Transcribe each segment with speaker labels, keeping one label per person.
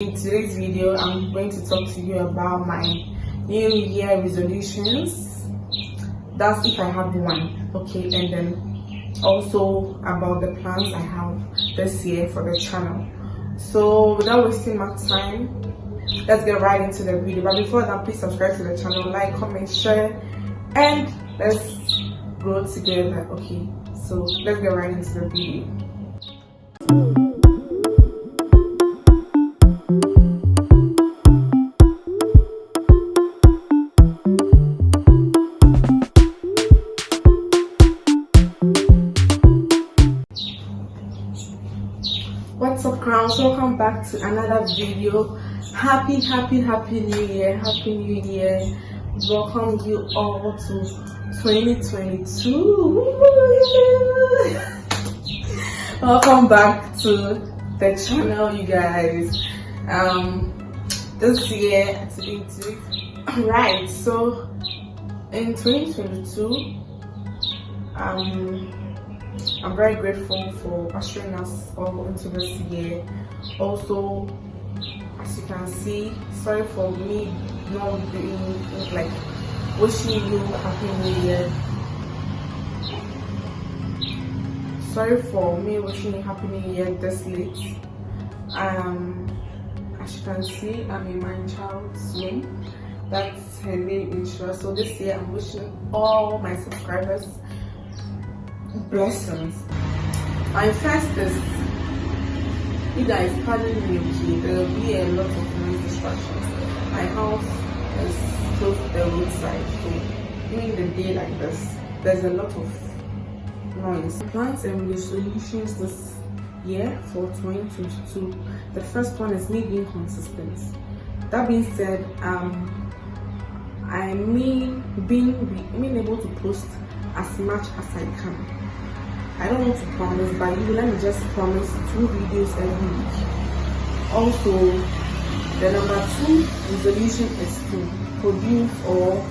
Speaker 1: In today's video, I'm going to talk to you about my New Year resolutions. That's if I have one, okay, and then also about the plans I have this year for the channel. So without wasting my time, let's get right into the video. But before that, please subscribe to the channel, like, comment, share, and let's grow together. Okay, so let's get right into the video. What's up, crowns? Welcome back to another video. Happy new year. Happy new year. Welcome you all to 2022. Welcome back to the channel, you guys. This year right, so in 2022, I'm very grateful for ushering us all into this year. Also, as you can see, sorry for me not being like wishing you happy new year. Sorry for me wishing you happy new year this late. As you can see, I'm in my child's room. That's her name in Shura. So this year I'm wishing all my subscribers blessings. My first is, you guys pardon me, okay, there will be a lot of noise distractions. My house is close to the roadside, so during the day like this, there's a lot of noise. Plans and resolutions this year for 2022. The first one is me being consistent. That being said, I mean being able to post as much as I can. I don't want to promise, but let me just promise 2 videos every week. Also, the number 2 resolution is to produce or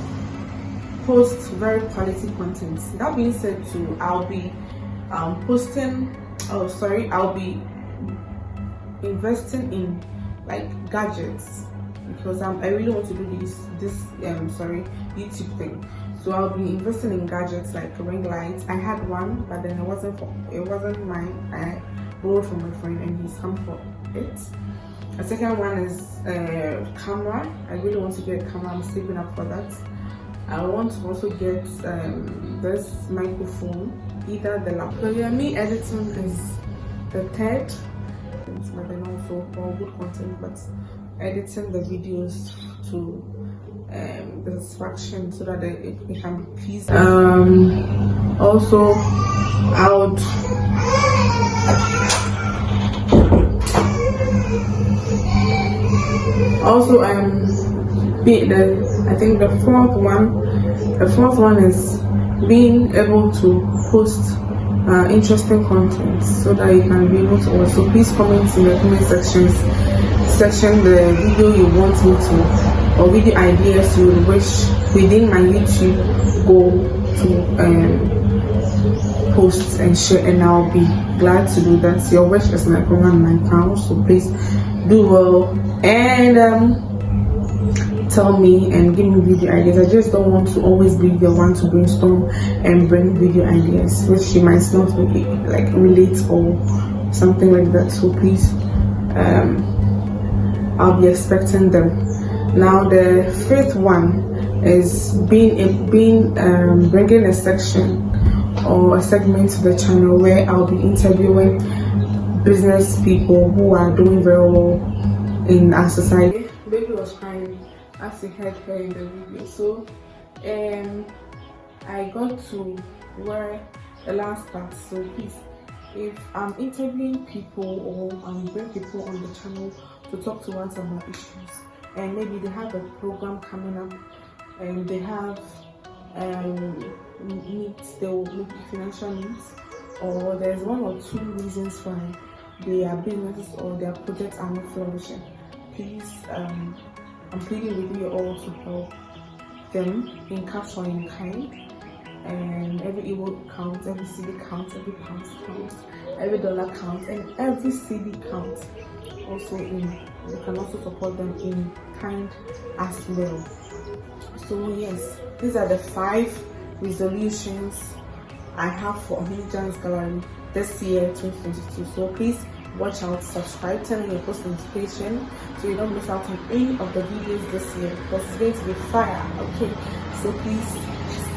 Speaker 1: post very quality content. That being said, too, I'll be I'll be investing in like gadgets, because I really want to do this YouTube thing. So I'll be investing in gadgets like ring lights. I had one, but then it wasn't mine. I borrowed from my friend and he's come for it. The second one is camera. I really want to get a camera. I'm saving up for that. I want to also get this microphone, either the laptop. So yeah, me editing is the third, but then also all good content, but editing the videos to the satisfaction so that it can be pleasing. Also, I would I think the fourth one is being able to post interesting content so that you can be able to also please comment in the comment section the video you want me to, or video ideas you wish within my YouTube goal to post and share, and I'll be glad to do that. Your wish is my command, my power, so please do well and tell me and give me video ideas. I just don't want to always be the one to brainstorm and bring video ideas which you might not like relate or something like that. So please, I'll be expecting them. Now the 5th one is bringing a section or a segment to the channel where I'll be interviewing business people who are doing very well in our society. Baby was crying as you heard her in the video. So I got to wear the last part. So please, if I'm interviewing people or I'm bringing people on the channel to talk to us about issues, and maybe they have a program coming up and they have needs, they will make financial needs, or there's 1 or 2 reasons why their businesses or their projects are not flourishing. Please, I'm pleading with you all to help them in cash or in kind. And every euro counts, every CD counts, every pound counts, every dollar counts, and every CD counts. Also in you can also support them in kind as well. So yes, these are the 5 resolutions I have for Ohene-Djan's gallery this year 2022. So please watch out, subscribe, turn on your post notification so you don't miss out on any of the videos this year, because it's going to be fire. Okay, so please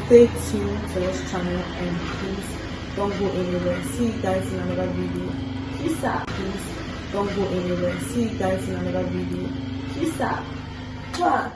Speaker 1: stay tuned to this channel and please don't go anywhere. See you guys in another video. Peace out. Please don't go anywhere. See you guys in another video. Peace out.